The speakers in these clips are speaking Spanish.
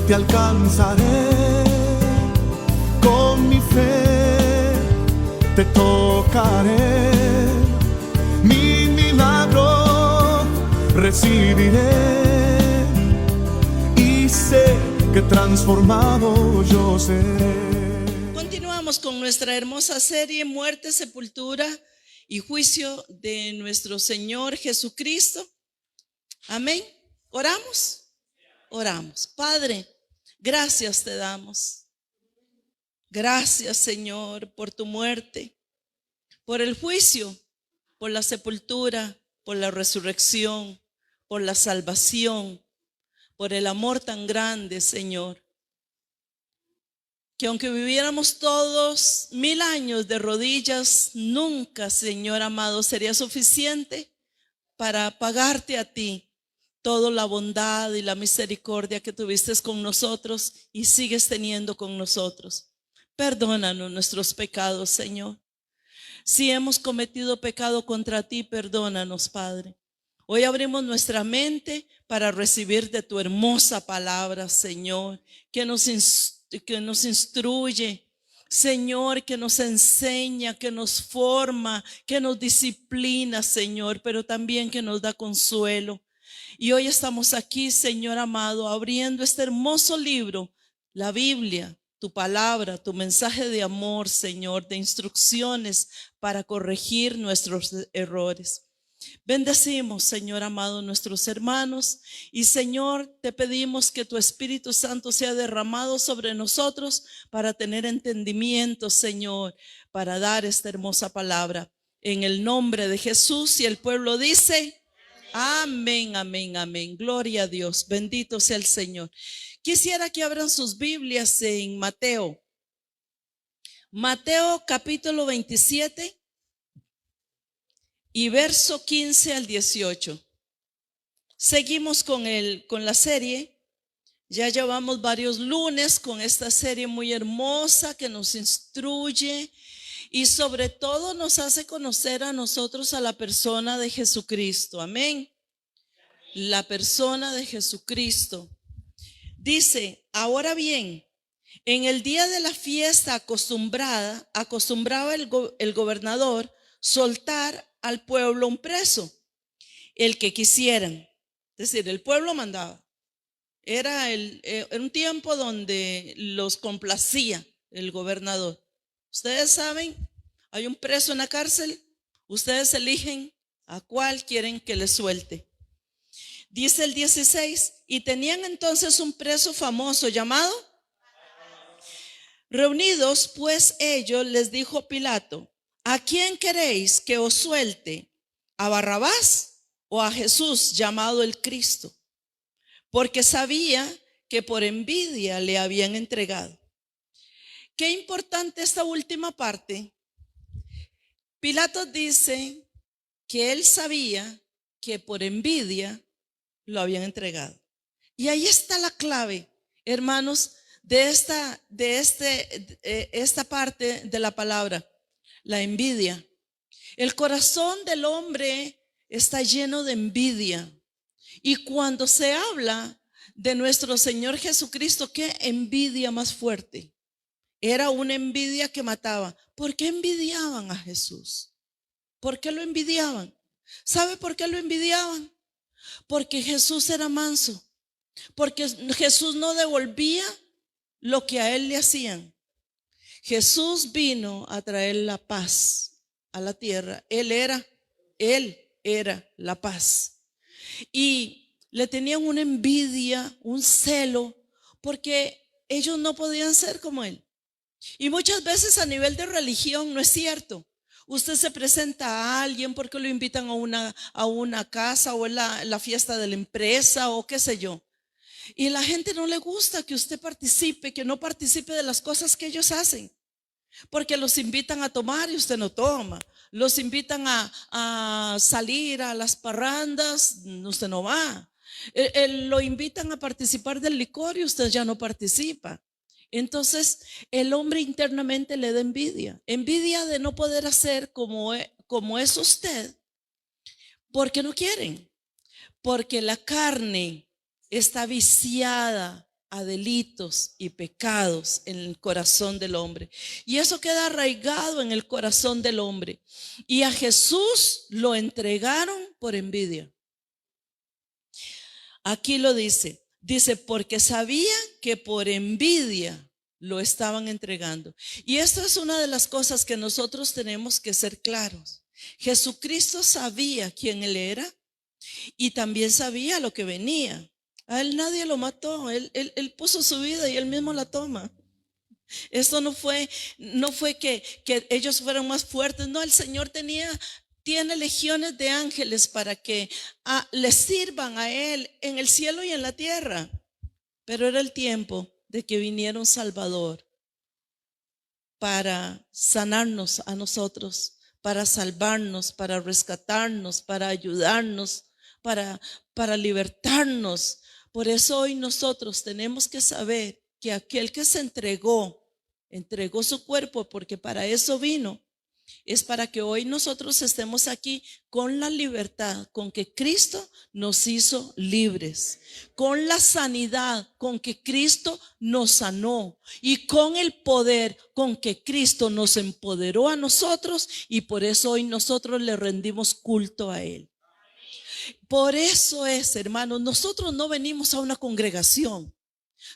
te alcanzaré, con mi fe te tocaré, mi milagro recibiré y sé que transformado yo seré. Continuamos con nuestra hermosa serie Muerte, Sepultura y Juicio de nuestro Señor Jesucristo. Amén. ¿Oramos? Oramos. Padre, gracias te damos. Gracias, Señor, por tu muerte, por el juicio, por la sepultura, por la resurrección, por la salvación, por el amor tan grande, Señor. Que aunque viviéramos todos 1000 años de rodillas, nunca, Señor amado, sería suficiente para pagarte a ti toda la bondad y la misericordia que tuviste con nosotros y sigues teniendo con nosotros. Perdónanos nuestros pecados, Señor. Si hemos cometido pecado contra ti, perdónanos, Padre. Hoy abrimos nuestra mente para recibir de tu hermosa palabra, Señor, que nos instruye, Señor, que nos enseña, que nos forma, que nos disciplina, Señor, pero también que nos da consuelo. Y hoy estamos aquí, Señor amado, abriendo este hermoso libro, la Biblia, tu palabra, tu mensaje de amor, Señor, de instrucciones para corregir nuestros errores. Bendecimos, Señor amado, nuestros hermanos y, Señor, te pedimos que tu Espíritu Santo sea derramado sobre nosotros para tener entendimiento, Señor, para dar esta hermosa palabra. En el nombre de Jesús, y el pueblo dice: amén, amén, amén. Gloria a Dios. Bendito sea el Señor. Quisiera que abran sus Biblias en Mateo. Mateo capítulo 27 y verso 15 al 18. Seguimos con la serie. Ya llevamos varios lunes con esta serie muy hermosa que nos instruye y sobre todo nos hace conocer a nosotros a la persona de Jesucristo. Amén. La persona de Jesucristo. Dice: ahora bien, en el día de la fiesta acostumbraba el gobernador soltar al pueblo un preso, el que quisieran. Es decir, el pueblo mandaba. Era un tiempo donde los complacía el gobernador. Ustedes saben, hay un preso en la cárcel, ustedes eligen a cuál quieren que le suelte. Dice el 16, y tenían entonces un preso famoso llamado. Reunidos pues ellos, les dijo Pilato: ¿a quién queréis que os suelte? ¿A Barrabás o a Jesús llamado el Cristo? Porque sabía que por envidia le habían entregado. Qué importante esta última parte. Pilato dice que él sabía que por envidia lo habían entregado. Y ahí está la clave, hermanos, de esta parte de la palabra, la envidia. El corazón del hombre está lleno de envidia. Y cuando se habla de nuestro Señor Jesucristo, ¿qué envidia más fuerte? Era una envidia que mataba. ¿Por qué envidiaban a Jesús? ¿Por qué lo envidiaban? ¿Sabe por qué lo envidiaban? Porque Jesús era manso. Porque Jesús no devolvía lo que a él le hacían. Jesús vino a traer la paz a la tierra. Él era la paz. Y le tenían una envidia, un celo, porque ellos no podían ser como él. Y muchas veces a nivel de religión no es cierto. Usted se presenta a alguien porque lo invitan a una casa o en la fiesta de la empresa o qué sé yo. Y la gente no le gusta que usted participe, que no participe de las cosas que ellos hacen. Porque los invitan a tomar y usted no toma. Los invitan a salir a las parrandas, usted no va. Lo invitan a participar del licor y usted ya no participa. Entonces el hombre internamente le da envidia. Envidia de no poder hacer como es usted. Porque no quieren. Porque la carne está viciada a delitos y pecados en el corazón del hombre. Y eso queda arraigado en el corazón del hombre. Y a Jesús lo entregaron por envidia. Aquí lo dice, porque sabían que por envidia lo estaban entregando. Y esto es una de las cosas que nosotros tenemos que ser claros. Jesucristo sabía quién Él era y también sabía lo que venía. A Él nadie lo mató, él puso su vida y Él mismo la toma. Esto no fue que ellos fueran más fuertes. No, el Señor tiene legiones de ángeles para que le sirvan a Él en el cielo y en la tierra. Pero era el tiempo de que viniera un Salvador para sanarnos a nosotros, para salvarnos, para rescatarnos, para ayudarnos, para libertarnos. Por eso hoy nosotros tenemos que saber que aquel que se entregó su cuerpo, porque para eso vino, es para que hoy nosotros estemos aquí con la libertad con que Cristo nos hizo libres, con la sanidad con que Cristo nos sanó y con el poder con que Cristo nos empoderó a nosotros, y por eso hoy nosotros le rendimos culto a Él. Por eso es, hermanos, nosotros no venimos a una congregación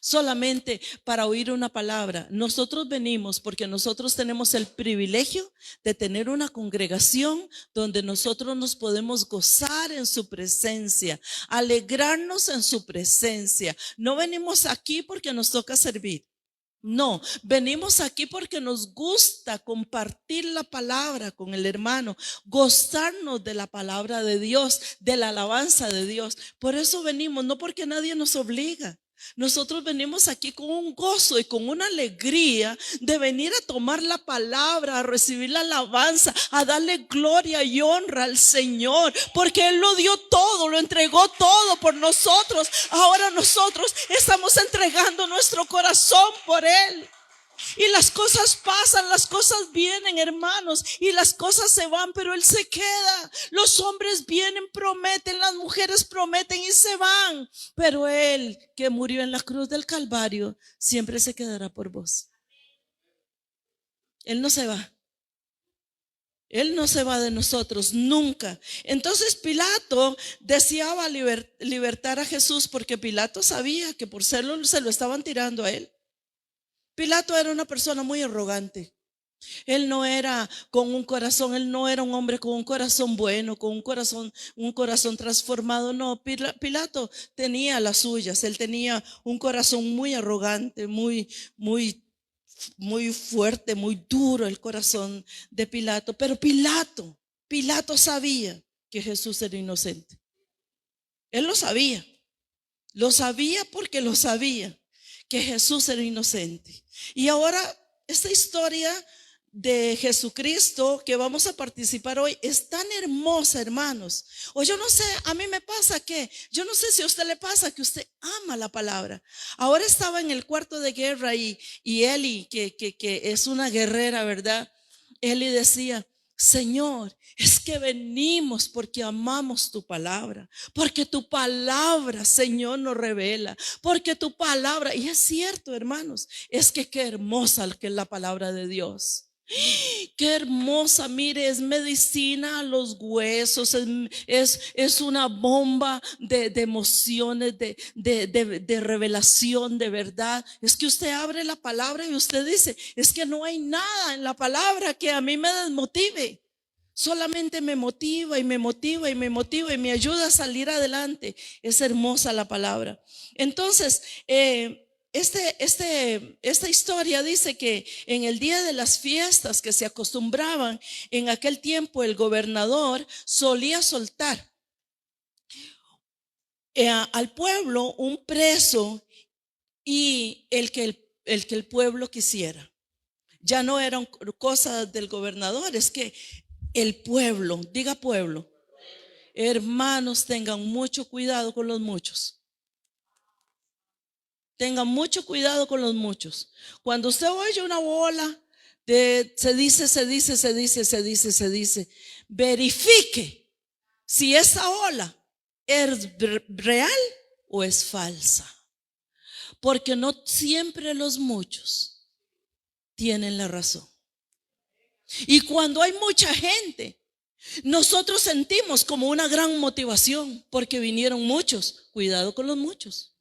solamente para oír una palabra. Nosotros venimos porque nosotros tenemos el privilegio de tener una congregación donde nosotros nos podemos gozar en su presencia, alegrarnos en su presencia. No venimos aquí porque nos toca servir. No, venimos aquí porque nos gusta compartir la palabra con el hermano, gozarnos de la palabra de Dios, de la alabanza de Dios. Por eso venimos, no porque nadie nos obliga. Nosotros venimos aquí con un gozo y con una alegría de venir a tomar la palabra, a recibir la alabanza, a darle gloria y honra al Señor, porque Él lo dio todo, lo entregó todo por nosotros. Ahora nosotros estamos entregando nuestro corazón por Él. Y las cosas pasan, las cosas vienen, hermanos, y las cosas se van, pero Él se queda. Los hombres vienen, prometen, las mujeres prometen y se van, pero Él, que murió en la cruz del Calvario, siempre se quedará por vos. Él no se va. Él no se va de nosotros, nunca. Entonces Pilato deseaba libertar a Jesús, porque Pilato sabía que por serlo se lo estaban tirando a Él. Pilato era una persona muy arrogante. Él no era con un corazón, él no era un hombre con un corazón bueno, con un corazón transformado. No, Pilato tenía las suyas. Él tenía un corazón muy arrogante, muy fuerte, muy duro el corazón de Pilato. Pero Pilato sabía que Jesús era inocente. Él lo sabía porque lo sabía, que Jesús era inocente. Y ahora esta historia de Jesucristo que vamos a participar hoy es tan hermosa, hermanos. O yo no sé, a mí me pasa que, yo no sé si a usted le pasa que usted ama la palabra. Ahora estaba en el cuarto de guerra y Eli, que es una guerrera, ¿verdad? Eli decía: Señor, es que venimos porque amamos tu palabra, porque tu palabra, Señor, nos revela, porque tu palabra, y es cierto, hermanos, es que qué hermosa que es la palabra de Dios. Qué hermosa, mire, es medicina a los huesos, es una bomba de emociones, de revelación, de verdad. Es que usted abre la palabra y usted dice: es que no hay nada en la palabra que a mí me desmotive. Solamente me motiva y me motiva y me motiva y me ayuda a salir adelante. Es hermosa la palabra. Entonces, esta historia dice que en el día de las fiestas que se acostumbraban en aquel tiempo, el gobernador solía soltar al pueblo un preso, y el que el pueblo quisiera. Ya no eran cosas del gobernador, es que el pueblo, diga pueblo. Hermanos, tengan mucho cuidado con los muchos. Tengan mucho cuidado con los muchos. Cuando usted oye una bola se dice, verifique si esa ola es real o es falsa. porque no siempre los muchos tienen la razón. Y cuando hay mucha gente, nosotros sentimos como una gran motivación porque vinieron muchos. Cuidado con los muchos.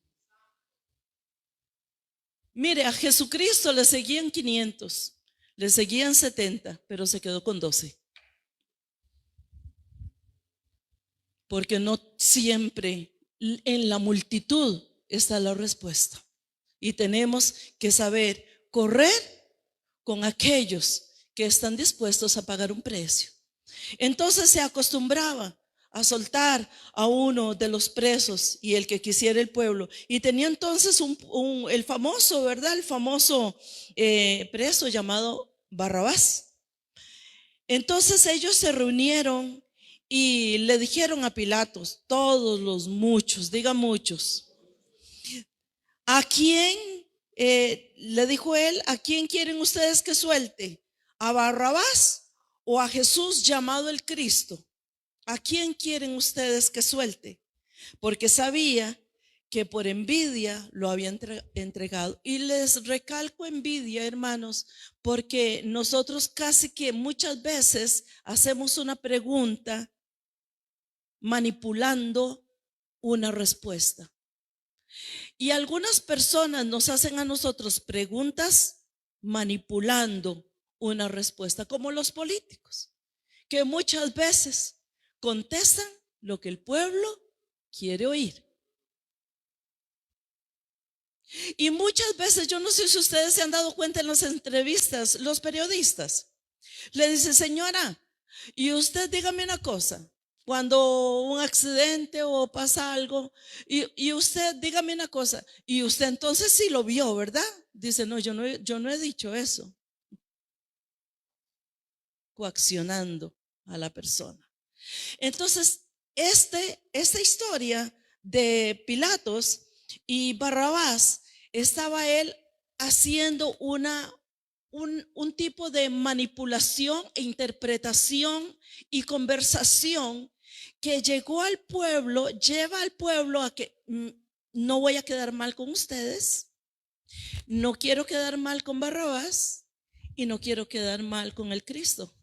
Mire, a Jesucristo le seguían 500, le seguían 70, pero se quedó con 12. Porque no siempre en la multitud está la respuesta. Y tenemos que saber correr con aquellos que están dispuestos a pagar un precio. Entonces se acostumbraba a soltar a uno de los presos y el que quisiera el pueblo. Y tenía entonces el famoso, ¿verdad? El famoso preso llamado Barrabás. Entonces ellos se reunieron y le dijeron a Pilatos, todos los muchos, diga muchos, ¿a quién, le dijo él, a quién quieren ustedes que suelte? ¿A Barrabás o a Jesús llamado el Cristo? ¿A quién quieren ustedes que suelte? Porque sabía que por envidia lo había entregado. Y les recalco envidia, hermanos, porque nosotros casi que muchas veces hacemos una pregunta manipulando una respuesta. Y algunas personas nos hacen a nosotros preguntas manipulando una respuesta, como los políticos, que muchas veces contestan lo que el pueblo quiere oír. Y muchas veces, yo no sé si ustedes se han dado cuenta en las entrevistas, los periodistas le dicen, señora, y usted dígame una cosa, cuando un accidente o pasa algo, y usted dígame una cosa, y usted entonces sí lo vio, ¿verdad? Dice, no, yo no he dicho eso. Coaccionando a la persona. Entonces, esta historia de Pilatos y Barrabás, estaba él haciendo un tipo de manipulación e interpretación y conversación que llegó al pueblo, lleva al pueblo a que no voy a quedar mal con ustedes, no quiero quedar mal con Barrabás y no quiero quedar mal con el Cristo.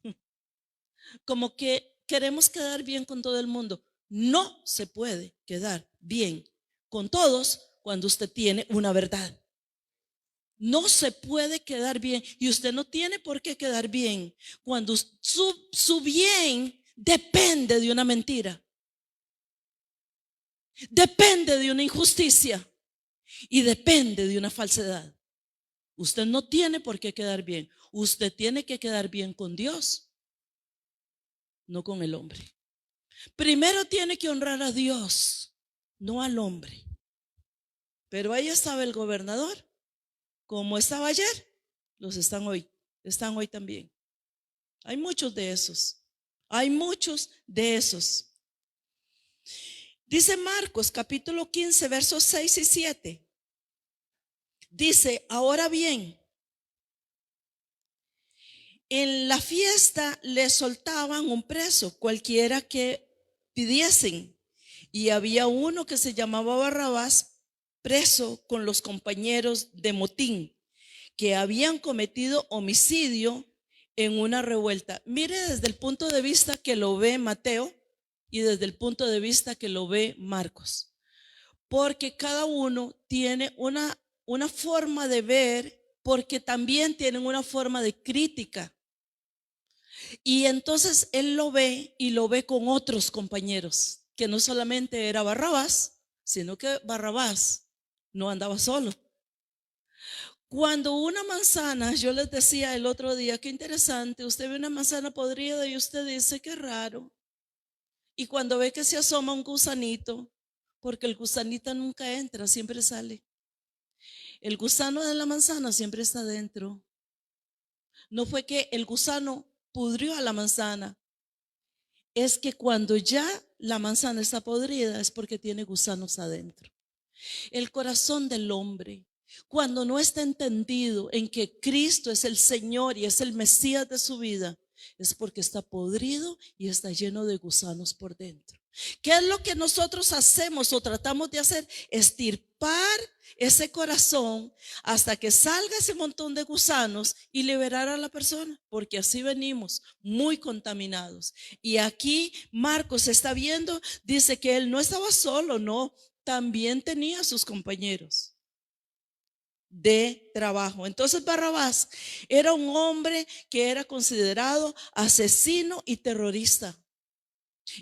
Como que queremos quedar bien con todo el mundo. No se puede quedar bien con todos cuando usted tiene una verdad. No se puede quedar bien, y usted no tiene por qué quedar bien cuando su bien depende de una mentira, depende de una injusticia y depende de una falsedad. Usted no tiene por qué quedar bien. Usted tiene que quedar bien con Dios, no con el hombre. Primero tiene que honrar a Dios, no al hombre. Pero ahí estaba el gobernador. Como estaba ayer, están hoy también. Hay muchos de esos. Hay muchos de esos. Dice Marcos capítulo 15, versos 6 y 7. Dice, ahora bien, en la fiesta le soltaban un preso, cualquiera que pidiesen. Y había uno que se llamaba Barrabás, preso con los compañeros de motín, que habían cometido homicidio en una revuelta. Mire desde el punto de vista que lo ve Mateo y desde el punto de vista que lo ve Marcos, porque cada uno tiene una forma de ver, porque también tienen una forma de crítica. Y entonces él lo ve y lo ve con otros compañeros, que no solamente era Barrabás, sino que Barrabás no andaba solo. Cuando una manzana, yo les decía el otro día, qué interesante, usted ve una manzana podrida y usted dice, qué raro. Y cuando ve que se asoma un gusanito, porque el gusanito nunca entra, siempre sale. El gusano de la manzana siempre está dentro. No fue que el gusano pudrió a la manzana, es que cuando ya la manzana está podrida es porque tiene gusanos adentro. El corazón del hombre, cuando no está entendido en que Cristo es el Señor y es el Mesías de su vida, es porque está podrido y está lleno de gusanos por dentro. ¿Qué es lo que nosotros hacemos o tratamos de hacer? Estirpar ese corazón hasta que salga ese montón de gusanos y liberar a la persona, porque así venimos muy contaminados. Y aquí Marcos está viendo, dice que él no estaba solo, no, también tenía sus compañeros de trabajo. Entonces Barrabás era un hombre que era considerado asesino y terrorista.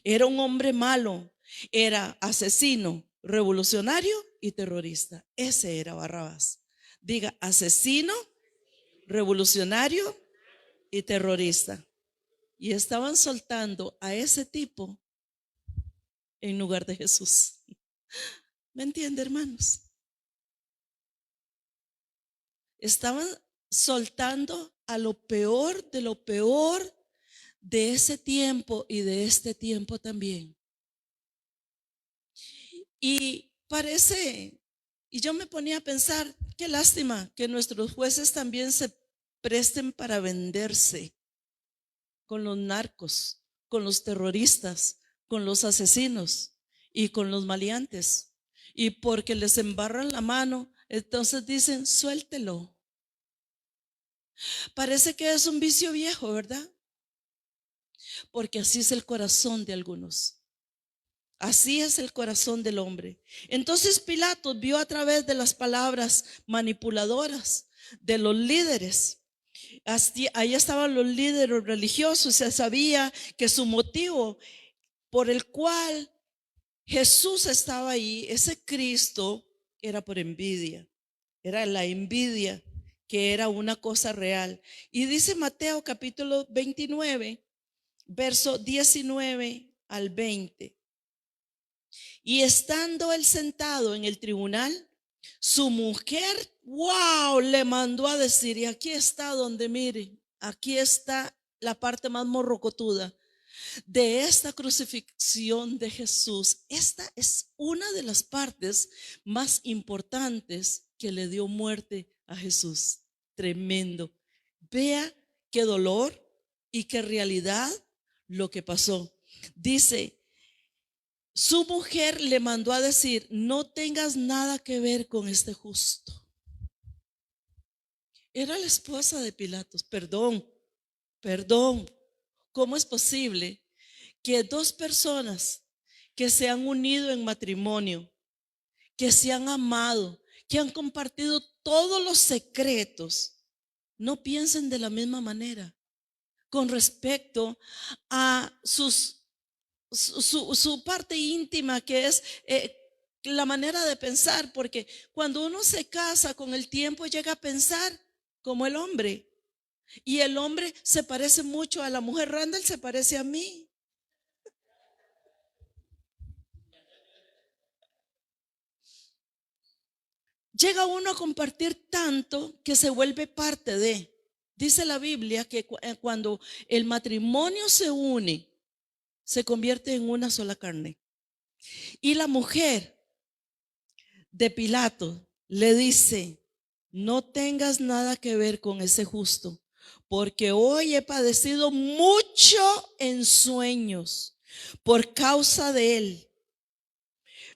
Era un hombre malo, era asesino, revolucionario y terrorista. Ese era Barrabás. Diga, asesino, revolucionario y terrorista. Y estaban soltando a ese tipo en lugar de Jesús. ¿Me entiende, hermanos? Estaban soltando a lo peor de ese tiempo y de este tiempo también. Y parece, y yo me ponía a pensar, qué lástima que nuestros jueces también se presten para venderse con los narcos, con los terroristas, con los asesinos y con los maleantes. Y porque les embarran la mano, entonces dicen, suéltelo. Parece que es un vicio viejo, ¿verdad? Porque así es el corazón de algunos. Así es el corazón del hombre. Entonces Pilato vio a través de las palabras manipuladoras de los líderes. Ahí estaban los líderes religiosos. Se sabía que su motivo por el cual Jesús estaba ahí, ese Cristo, era por envidia. Era la envidia, que era una cosa real. Y dice Mateo capítulo 29, verso 19 al 20. Y estando él sentado en el tribunal, su mujer, wow, le mandó a decir, y aquí está donde mire, aquí está la parte más morrocotuda de esta crucifixión de Jesús. Esta es una de las partes más importantes que le dio muerte a Jesús. Tremendo. Vea qué dolor y qué realidad lo que pasó. Dice, su mujer le mandó a decir, no tengas nada que ver con este justo. Era la esposa de Pilatos. Perdón. ¿Cómo es posible que dos personas que se han unido en matrimonio, que se han amado, que han compartido todos los secretos, no piensen de la misma manera con respecto a su parte íntima, que es la manera de pensar? Porque cuando uno se casa, con el tiempo llega a pensar como el hombre, y el hombre se parece mucho a la mujer. Randall se parece a mí. Llega uno a compartir tanto que se vuelve parte de. Dice la Biblia que cuando el matrimonio se une, se convierte en una sola carne. Y la mujer de Pilato le dice, no tengas nada que ver con ese justo, porque hoy he padecido mucho en sueños por causa de él.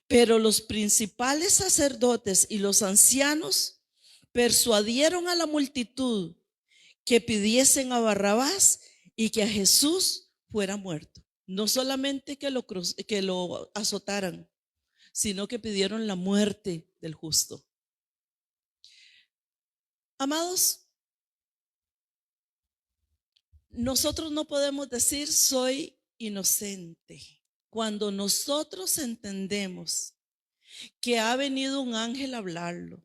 Pero los principales sacerdotes y los ancianos persuadieron a la multitud que pidiesen a Barrabás y que a Jesús fuera muerto. No solamente que lo azotaran, sino que pidieron la muerte del justo. Amados, nosotros no podemos decir soy inocente. Cuando nosotros entendemos que ha venido un ángel a hablarlo,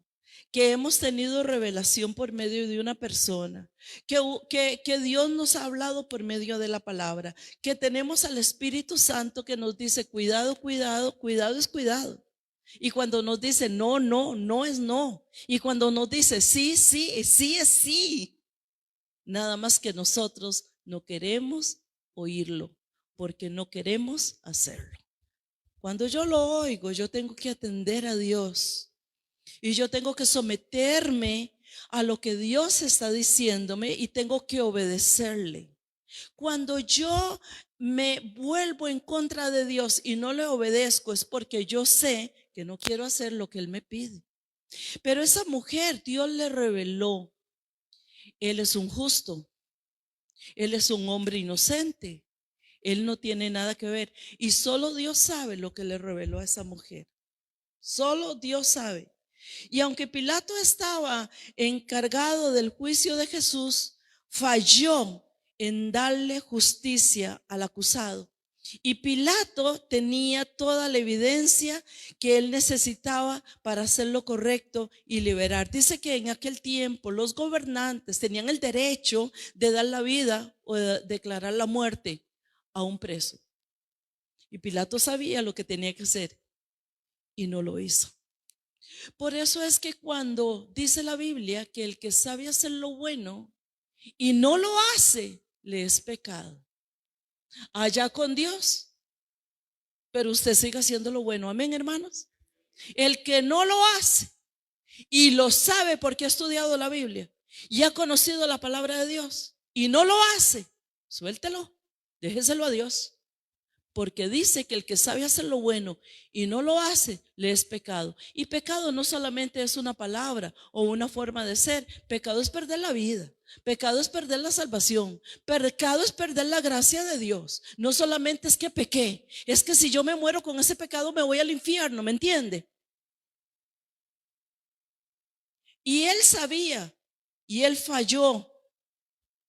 que hemos tenido revelación por medio de una persona, que Dios nos ha hablado por medio de la palabra, que tenemos al Espíritu Santo que nos dice cuidado, cuidado, cuidado es cuidado. Y cuando nos dice no, no, no es no. Y cuando nos dice sí, sí, sí es sí. Nada más que nosotros no queremos oírlo, porque no queremos hacerlo. Cuando yo lo oigo, yo tengo que atender a Dios y yo tengo que someterme a lo que Dios está diciéndome y tengo que obedecerle. Cuando yo me vuelvo en contra de Dios y no le obedezco, es porque yo sé que no quiero hacer lo que Él me pide. Pero esa mujer, Dios le reveló, Él es un justo, Él es un hombre inocente, Él no tiene nada que ver. Y solo Dios sabe lo que le reveló a esa mujer. Solo Dios sabe. Y aunque Pilato estaba encargado del juicio de Jesús, falló en darle justicia al acusado. Y Pilato tenía toda la evidencia que él necesitaba para hacer lo correcto y liberar. Dice que en aquel tiempo los gobernantes tenían el derecho de dar la vida o de declarar la muerte a un preso. Y Pilato sabía lo que tenía que hacer y no lo hizo. Por eso es que cuando dice la Biblia que el que sabe hacer lo bueno y no lo hace, le es pecado. Allá con Dios, pero usted sigue haciendo lo bueno. Amén, hermanos. El que no lo hace y lo sabe porque ha estudiado la Biblia y ha conocido la palabra de Dios y no lo hace, suéltelo, déjeselo a Dios. Porque dice que el que sabe hacer lo bueno y no lo hace, le es pecado. Y pecado no solamente es una palabra o una forma de ser. Pecado es perder la vida. Pecado es perder la salvación. Pecado es perder la gracia de Dios. No solamente es que pequé, es que si yo me muero con ese pecado me voy al infierno, ¿me entiende? Y él sabía y él falló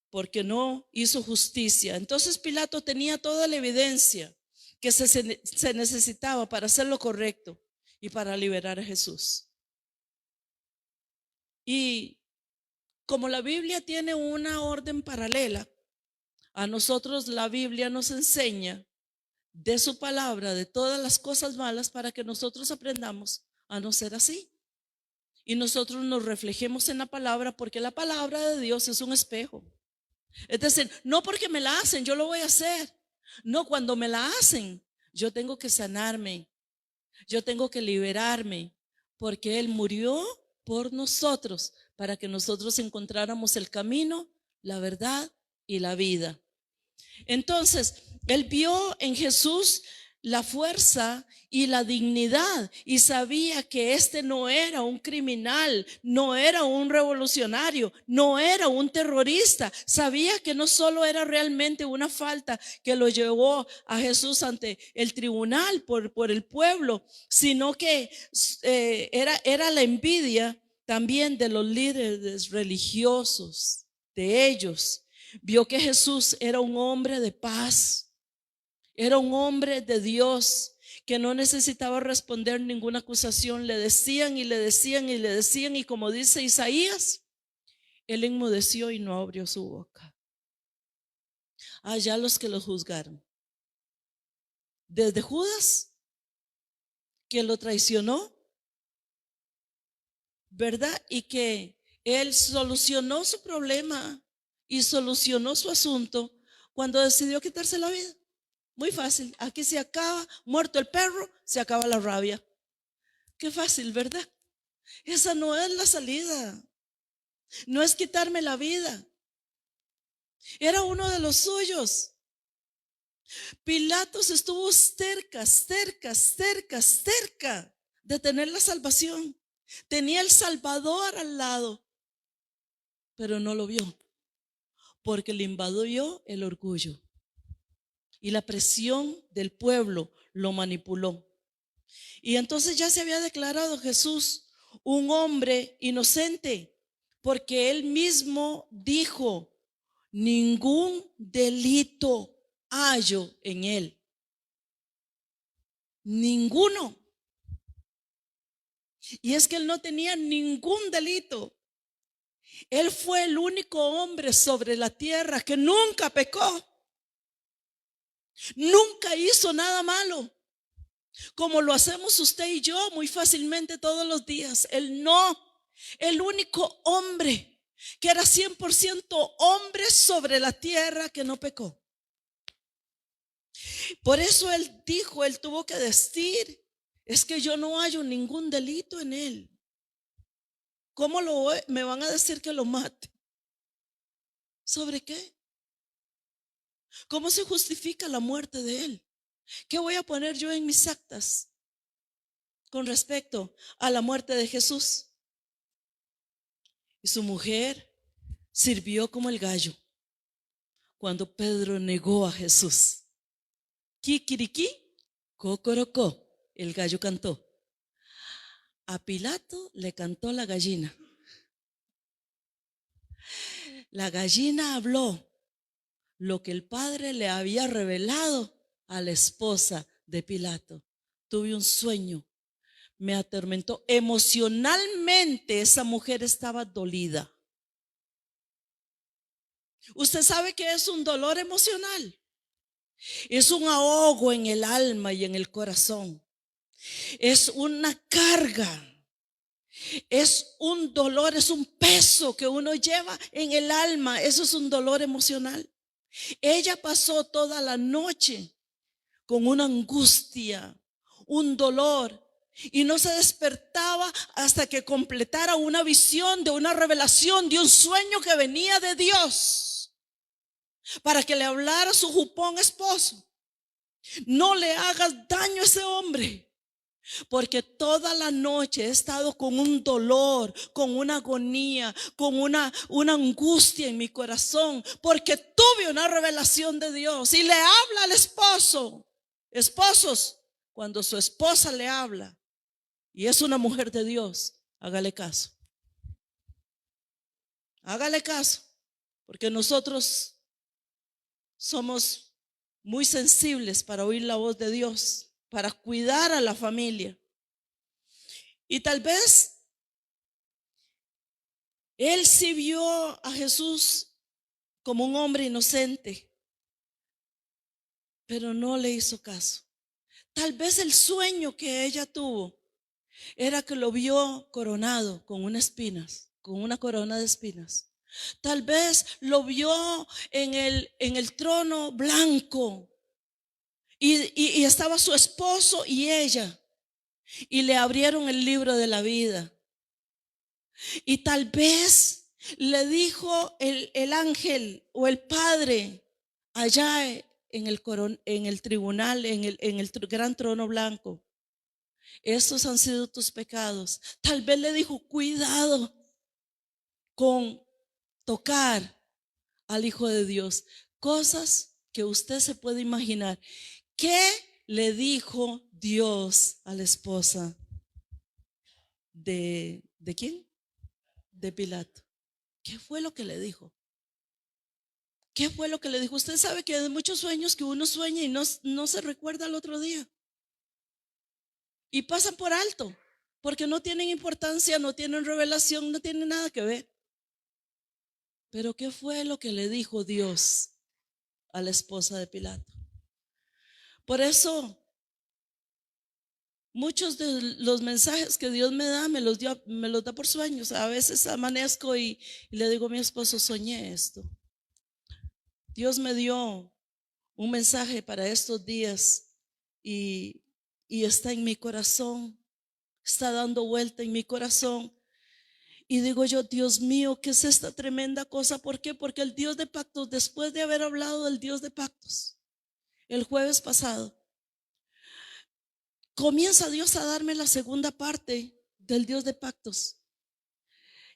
porque no hizo justicia. Entonces Pilato tenía toda la evidencia que se necesitaba para hacer lo correcto y para liberar a Jesús. Y como la Biblia tiene una orden paralela, a nosotros la Biblia nos enseña de su palabra, de todas las cosas malas, para que nosotros aprendamos a no ser así. Y nosotros nos reflejemos en la palabra, porque la palabra de Dios es un espejo. Es decir, no porque me la hacen, yo lo voy a hacer. No, cuando me la hacen, yo tengo que sanarme, yo tengo que liberarme, porque Él murió por nosotros, para que nosotros encontráramos el camino, la verdad y la vida. Entonces, Él vio en Jesús la fuerza y la dignidad y sabía que este no era un criminal, no era un revolucionario, no era un terrorista. Sabía que no solo era realmente una falta que lo llevó a Jesús ante el tribunal por el pueblo, sino que era la envidia también de los líderes religiosos, de ellos. Vio que Jesús era un hombre de paz, era un hombre de Dios que no necesitaba responder ninguna acusación. Le decían y le decían y le decían, y como dice Isaías, él enmudeció y no abrió su boca. Allá los que lo juzgaron, desde Judas, que lo traicionó, ¿verdad? Y que él solucionó su problema y solucionó su asunto cuando decidió quitarse la vida. Muy fácil, aquí se acaba, muerto el perro, se acaba la rabia. Qué fácil, ¿verdad? Esa no es la salida, no es quitarme la vida. Era uno de los suyos. Pilatos estuvo cerca de tener la salvación. Tenía el Salvador al lado, pero no lo vio, porque le invadió el orgullo. Y la presión del pueblo lo manipuló. Y entonces ya se había declarado Jesús un hombre inocente, porque él mismo dijo: ningún delito hallo en él. Ninguno. Y es que él no tenía ningún delito. Él fue el único hombre sobre la tierra que nunca pecó. Nunca hizo nada malo, como lo hacemos usted y yo muy fácilmente todos los días. Él no, el único hombre que era 100% hombre sobre la tierra que no pecó. Por eso él dijo, él tuvo que decir: es que yo no hallo ningún delito en él. ¿Cómo me van a decir que lo mate? ¿Sobre qué? ¿Cómo se justifica la muerte de él? ¿Qué voy a poner yo en mis actas con respecto a la muerte de Jesús? Y su mujer sirvió como el gallo cuando Pedro negó a Jesús. Kikiriki, cocorocó, el gallo cantó. A Pilato le cantó la gallina. La gallina habló lo que el padre le había revelado a la esposa de Pilato. Tuve un sueño, me atormentó. Emocionalmente esa mujer estaba dolida. Usted sabe que es un dolor emocional. Es un ahogo en el alma y en el corazón. Es una carga. Es un dolor, es un peso que uno lleva en el alma. Eso es un dolor emocional. Ella pasó toda la noche con una angustia, un dolor, y no se despertaba hasta que completara una visión de una revelación, de un sueño que venía de Dios, para que le hablara a su jupón esposo: no le hagas daño a ese hombre, porque toda la noche he estado con un dolor, con una agonía, con una angustia en mi corazón, porque tuve una revelación de Dios. Y le habla al esposo. Esposos, cuando su esposa le habla y es una mujer de Dios, hágale caso. Hágale caso, porque nosotros somos muy sensibles para oír la voz de Dios, para cuidar a la familia. Y tal vez él sí vio a Jesús como un hombre inocente, pero no le hizo caso. Tal vez el sueño que ella tuvo era que lo vio coronado con unas espinas, con una corona de espinas. Tal vez lo vio en el trono blanco y estaba su esposo y ella, y le abrieron el libro de la vida. Y tal vez le dijo el ángel o el padre allá en el tribunal, en el gran trono blanco: estos han sido tus pecados. Tal vez le dijo: cuidado con tocar al Hijo de Dios. Cosas que usted se puede imaginar. ¿Qué le dijo Dios a la esposa de quién? De Pilato. ¿Qué fue lo que le dijo? ¿Qué fue lo que le dijo? Usted sabe que hay muchos sueños que uno sueña y no se recuerda al otro día. Y pasan por alto, porque no tienen importancia, no tienen revelación, no tienen nada que ver. Pero ¿qué fue lo que le dijo Dios a la esposa de Pilato? Por eso, muchos de los mensajes que Dios me da, me los da por sueños. A veces amanezco y le digo a mi esposo: soñé esto. Dios me dio un mensaje para estos días y está en mi corazón, está dando vuelta en mi corazón. Y digo yo: Dios mío, ¿qué es esta tremenda cosa? ¿Por qué? Porque el Dios de pactos, después de haber hablado del Dios de pactos el jueves pasado, comienza Dios a darme la segunda parte del Dios de pactos.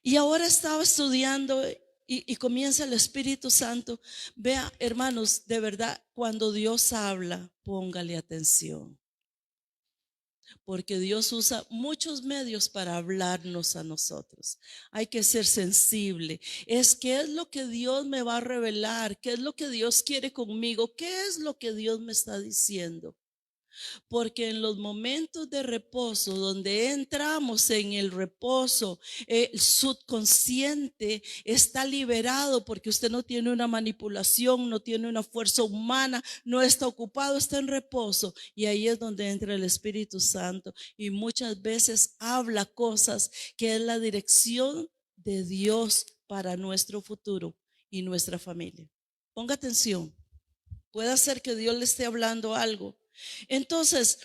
Y ahora estaba estudiando y comienza el Espíritu Santo. Vea, hermanos, de verdad, cuando Dios habla, póngale atención, porque Dios usa muchos medios para hablarnos a nosotros. Hay que ser sensible. ¿Qué es lo que Dios me va a revelar? ¿Qué es lo que Dios quiere conmigo? ¿Qué es lo que Dios me está diciendo? Porque en los momentos de reposo, donde entramos en el reposo, el subconsciente está liberado, porque usted no tiene una manipulación, no tiene una fuerza humana, no está ocupado, está en reposo. Y ahí es donde entra el Espíritu Santo y muchas veces habla cosas que es la dirección de Dios para nuestro futuro y nuestra familia. Ponga atención. Puede ser que Dios le esté hablando algo. Entonces,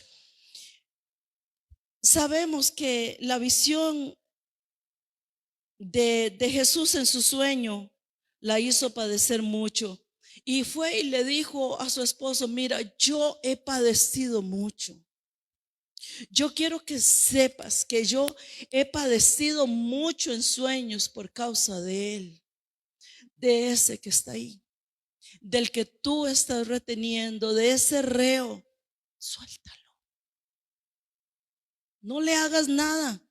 sabemos que la visión de Jesús en su sueño la hizo padecer mucho. Y fue y le dijo a su esposo: mira, yo he padecido mucho. Yo quiero que sepas que yo he padecido mucho en sueños por causa de él, de ese que está ahí, del que tú estás reteniendo, de ese reo. Suéltalo. No le hagas nada.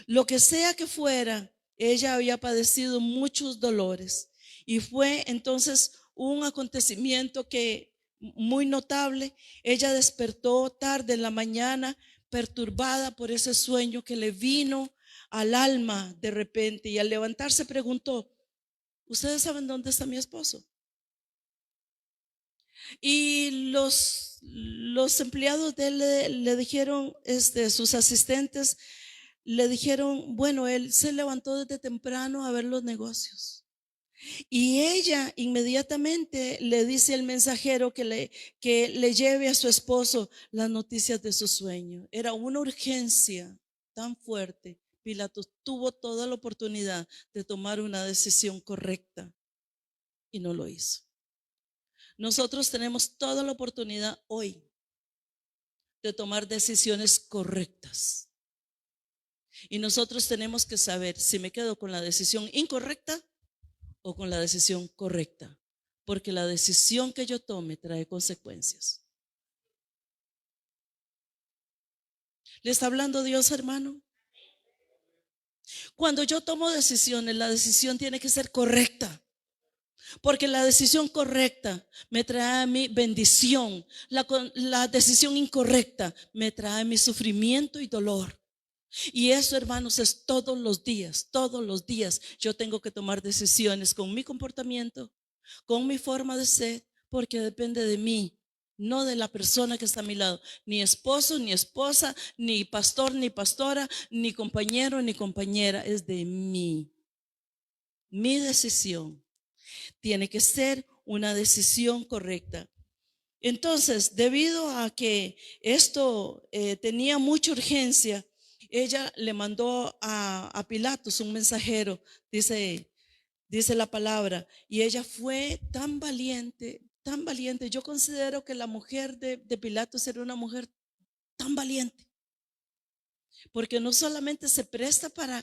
Lo que sea que fuera, ella había padecido muchos dolores. Y fue entonces un acontecimiento que muy notable. Ella despertó tarde en la mañana, perturbada por ese sueño que le vino al alma de repente. Y al levantarse preguntó: ¿ustedes saben dónde está mi esposo? Y los empleados de él le dijeron, sus asistentes le dijeron: bueno, él se levantó desde temprano a ver los negocios. Y ella inmediatamente le dice al mensajero que le lleve a su esposo las noticias de su sueño. Era una urgencia tan fuerte. Pilato tuvo toda la oportunidad de tomar una decisión correcta y no lo hizo. Nosotros tenemos toda la oportunidad hoy de tomar decisiones correctas. Y nosotros tenemos que saber si me quedo con la decisión incorrecta o con la decisión correcta, porque la decisión que yo tome trae consecuencias. ¿Le está hablando Dios, hermano? Cuando yo tomo decisiones, la decisión tiene que ser correcta, porque la decisión correcta me trae a mí bendición. La decisión incorrecta me trae a mí sufrimiento y dolor. Y eso, hermanos, es todos los días. Todos los días yo tengo que tomar decisiones con mi comportamiento, con mi forma de ser, porque depende de mí, no de la persona que está a mi lado. Ni esposo, ni esposa, ni pastor, ni pastora, ni compañero, ni compañera. Es de mí. Mi decisión tiene que ser una decisión correcta. Entonces, debido a que esto tenía mucha urgencia, ella le mandó a Pilatos un mensajero, dice la palabra, y ella fue tan valiente, tan valiente. Yo considero que la mujer de Pilatos era una mujer tan valiente, porque no solamente se presta para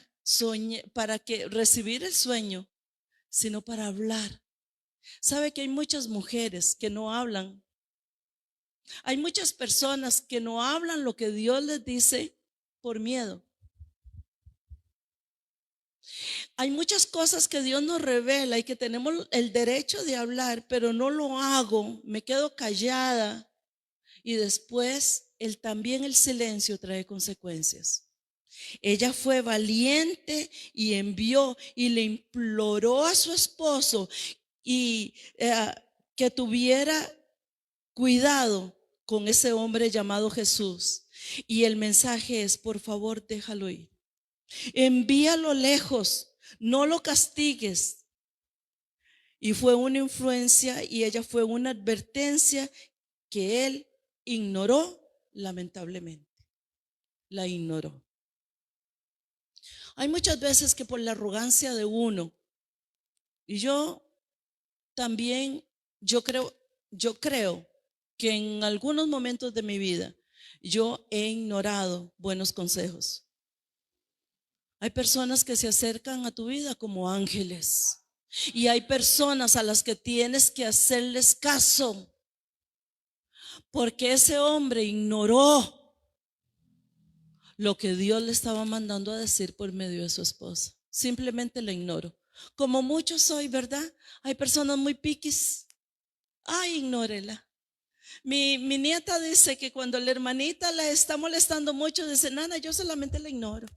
recibir el sueño, sino para hablar. ¿Sabe que hay muchas mujeres que no hablan? Hay muchas personas que no hablan lo que Dios les dice por miedo. Hay muchas cosas que Dios nos revela y que tenemos el derecho de hablar, pero no lo hago, me quedo callada, y después también el silencio trae consecuencias. Ella fue valiente y envió y le imploró a su esposo y que tuviera cuidado con ese hombre llamado Jesús. Y el mensaje es: por favor, déjalo ir. Envíalo lejos, no lo castigues. Y fue una influencia, y ella fue una advertencia que él ignoró, lamentablemente. La ignoró. Hay muchas veces que por la arrogancia de uno, y yo también, yo creo que en algunos momentos de mi vida yo he ignorado buenos consejos. Hay personas que se acercan a tu vida como ángeles, y hay personas a las que tienes que hacerles caso, porque ese hombre ignoró lo que Dios le estaba mandando a decir por medio de su esposa. Simplemente lo ignoró. Como muchos hoy, ¿verdad? Hay personas muy piquis. Ay, ignórela. Mi nieta dice que cuando la hermanita la está molestando mucho, dice: nana, yo solamente la ignoro.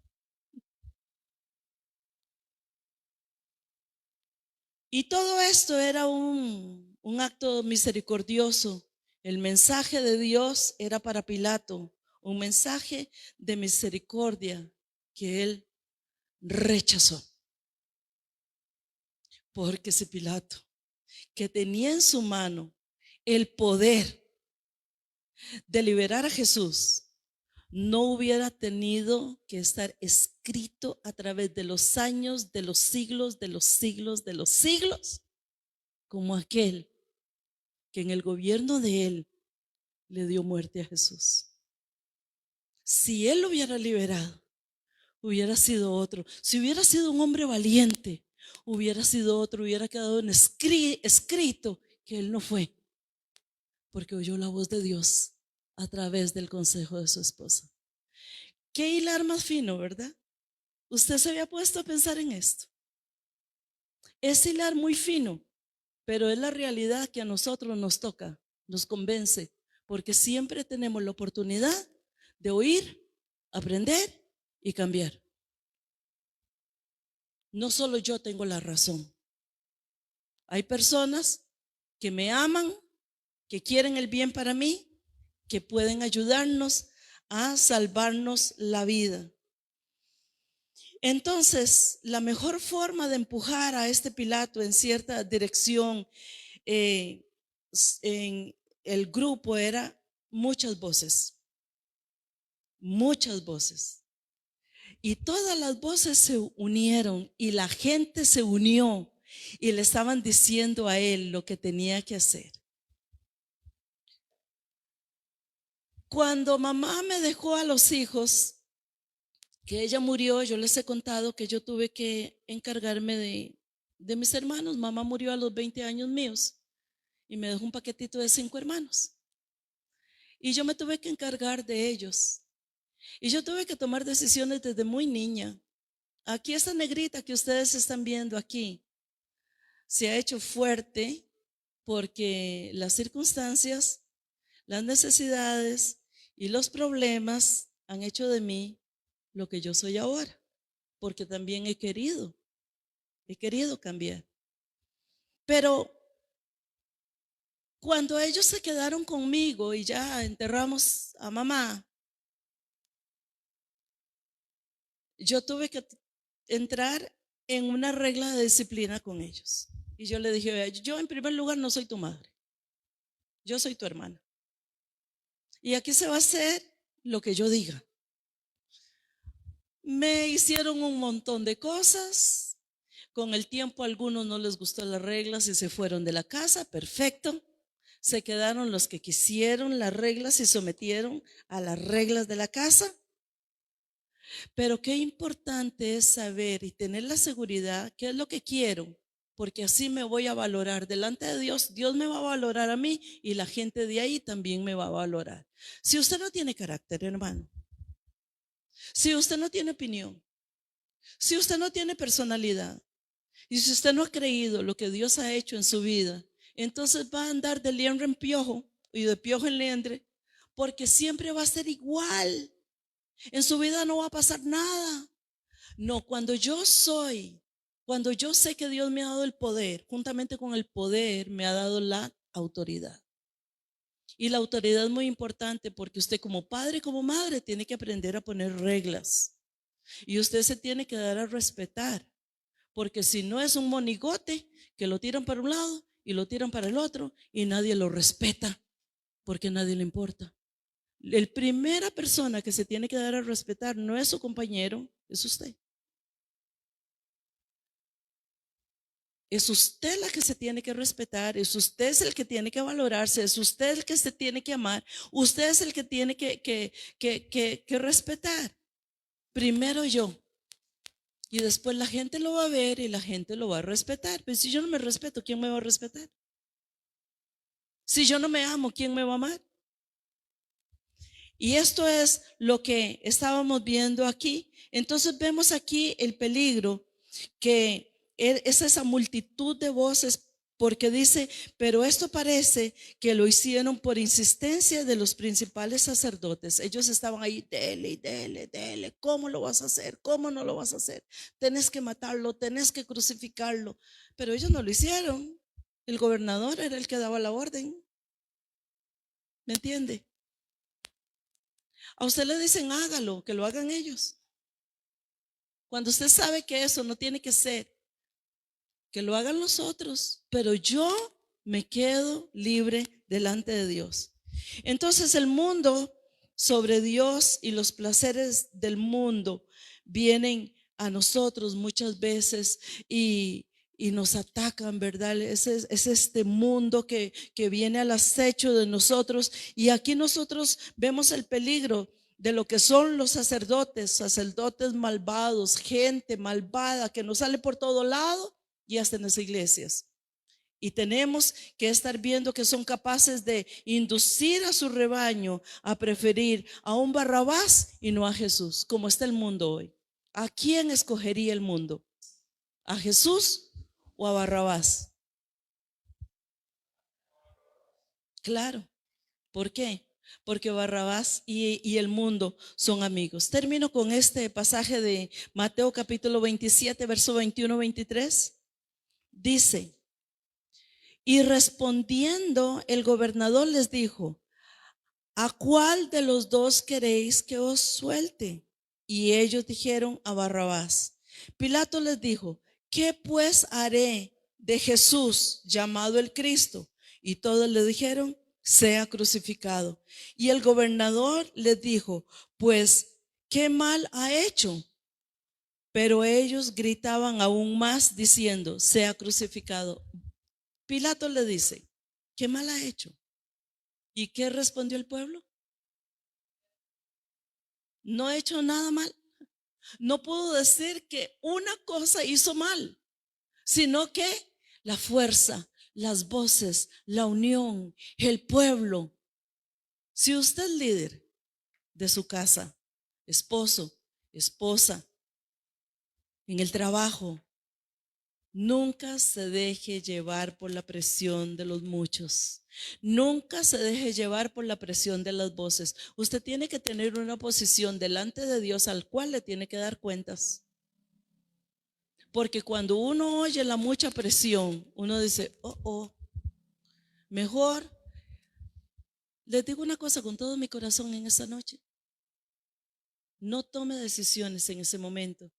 Y todo esto era un acto misericordioso. El mensaje de Dios era para Pilato, un mensaje de misericordia que él rechazó. Porque ese Pilato, que tenía en su mano el poder de liberar a Jesús, no hubiera tenido que estar escrito a través de los años, de los siglos, de los siglos, de los siglos, como aquel que en el gobierno de él le dio muerte a Jesús. Si él lo hubiera liberado, hubiera sido otro. Si hubiera sido un hombre valiente, hubiera sido otro. Hubiera quedado en escrito que él no fue, porque oyó la voz de Dios a través del consejo de su esposa. Qué hilar más fino, ¿verdad? Usted se había puesto a pensar en esto. Es hilar muy fino, pero es la realidad que a nosotros nos toca, nos convence, porque siempre tenemos la oportunidad de oír, aprender y cambiar. No solo yo tengo la razón. Hay personas que me aman, que quieren el bien para mí, que pueden ayudarnos a salvarnos la vida. Entonces, la mejor forma de empujar a este Pilato en cierta dirección en el grupo era muchas voces. Muchas voces. Y todas las voces se unieron y la gente se unió y le estaban diciendo a él lo que tenía que hacer. Cuando mamá me dejó a los hijos, que ella murió, yo les he contado que yo tuve que encargarme de mis hermanos. Mamá murió a los 20 años míos y me dejó un paquetito de 5 hermanos. Y yo me tuve que encargar de ellos. Y yo tuve que tomar decisiones desde muy niña. Aquí esta negrita que ustedes están viendo aquí se ha hecho fuerte porque las circunstancias, las necesidades y los problemas han hecho de mí lo que yo soy ahora, porque también he querido cambiar. Pero cuando ellos se quedaron conmigo y ya enterramos a mamá, yo tuve que entrar en una regla de disciplina con ellos. Y yo le dije, yo en primer lugar no soy tu madre, yo soy tu hermana. Y aquí se va a hacer lo que yo diga. Me hicieron un montón de cosas. Con el tiempo a algunos no les gustó las reglas y se fueron de la casa, perfecto. Se quedaron los que quisieron las reglas y sometieron a las reglas de la casa. Pero qué importante es saber y tener la seguridad qué es lo que quiero, porque así me voy a valorar delante de Dios. Dios me va a valorar a mí y la gente de ahí también me va a valorar. Si usted no tiene carácter, hermano, si usted no tiene opinión, si usted no tiene personalidad y si usted no ha creído lo que Dios ha hecho en su vida, entonces va a andar de liendre en piojo y de piojo en liendre, porque siempre va a ser igual. En su vida no va a pasar nada. No, cuando yo sé que Dios me ha dado el poder, juntamente con el poder me ha dado la autoridad. Y la autoridad es muy importante porque usted como padre y como madre tiene que aprender a poner reglas. Y usted se tiene que dar a respetar, porque si no es un monigote que lo tiran para un lado y lo tiran para el otro y nadie lo respeta, porque a nadie le importa. La primera persona que se tiene que dar a respetar no es su compañero, es usted. Es usted la que se tiene que respetar, es usted el que tiene que valorarse, es usted el que se tiene que amar, usted es el que tiene que respetar. Primero yo, y después la gente lo va a ver y la gente lo va a respetar. Pero si yo no me respeto, ¿quién me va a respetar? Si yo no me amo, ¿quién me va a amar? Y esto es lo que estábamos viendo aquí. Entonces vemos aquí el peligro que es esa multitud de voces, porque dice, pero esto parece que lo hicieron por insistencia de los principales sacerdotes. Ellos estaban ahí, dele, ¿cómo lo vas a hacer? ¿Cómo no lo vas a hacer? Tenés que matarlo, tenés que crucificarlo. Pero ellos no lo hicieron. El gobernador era el que daba la orden. ¿Me entiende? A usted le dicen hágalo, que lo hagan ellos. Cuando usted sabe que eso no tiene que ser, que lo hagan los otros, pero yo me quedo libre delante de Dios. Entonces el mundo sobre Dios y los placeres del mundo vienen a nosotros muchas veces y y nos atacan, ¿verdad? Es este mundo que viene al acecho de nosotros. Y aquí nosotros vemos el peligro de lo que son los sacerdotes malvados, gente malvada que nos sale por todo lado y hasta en las iglesias. Y tenemos que estar viendo que son capaces de inducir a su rebaño a preferir a un Barrabás y no a Jesús, como está el mundo hoy. ¿A quién escogería el mundo? ¿A Jesús o a Barrabás? Claro. ¿Por qué? Porque Barrabás y el mundo son amigos. Termino con este pasaje de Mateo capítulo 27, verso 21-23. Dice: y respondiendo el gobernador les dijo: ¿a cuál de los dos queréis que os suelte? Y ellos dijeron: a Barrabás. Pilato les dijo: ¿qué pues haré de Jesús llamado el Cristo? Y todos le dijeron: sea crucificado. Y el gobernador les dijo: pues, ¿qué mal ha hecho? Pero ellos gritaban aún más diciendo: sea crucificado. Pilato le dice: ¿qué mal ha hecho? ¿Y qué respondió el pueblo? No ha hecho nada mal. No puedo decir que una cosa hizo mal, sino que la fuerza, las voces, la unión, el pueblo. Si usted es líder de su casa, esposo, esposa, en el trabajo, nunca se deje llevar por la presión de los muchos. Nunca se deje llevar por la presión de las voces. Usted tiene que tener una posición delante de Dios al cual le tiene que dar cuentas. Porque cuando uno oye la mucha presión, uno dice: mejor. Les digo una cosa con todo mi corazón en esta noche: no tome decisiones en ese momento.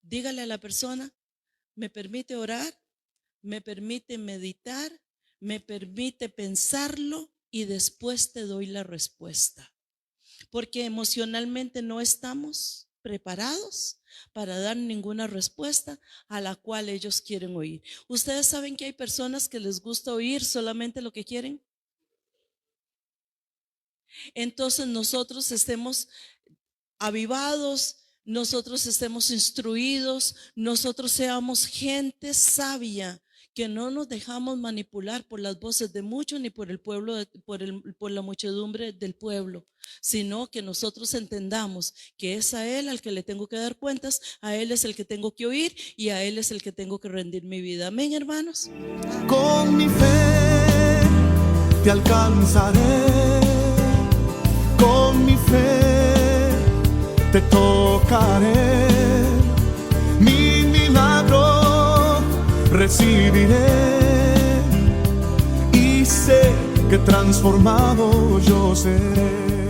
Dígale a la persona: ¿me permite orar? ¿Me permite meditar? ¿Me permite pensarlo? Y después te doy la respuesta. Porque emocionalmente no estamos preparados para dar ninguna respuesta a la cual ellos quieren oír. ¿Ustedes saben que hay personas que les gusta oír solamente lo que quieren? Entonces nosotros estemos avivados, nosotros estemos instruidos, nosotros seamos gente sabia, que no nos dejamos manipular por las voces de muchos ni por el pueblo, por la muchedumbre del pueblo, sino que nosotros entendamos que es a Él al que le tengo que dar cuentas, a Él es el que tengo que oír y a Él es el que tengo que rendir mi vida. Amén, hermanos. Con mi fe te alcanzaré, con mi fe te tocaré, mi milagro recibiré y sé que transformado yo seré.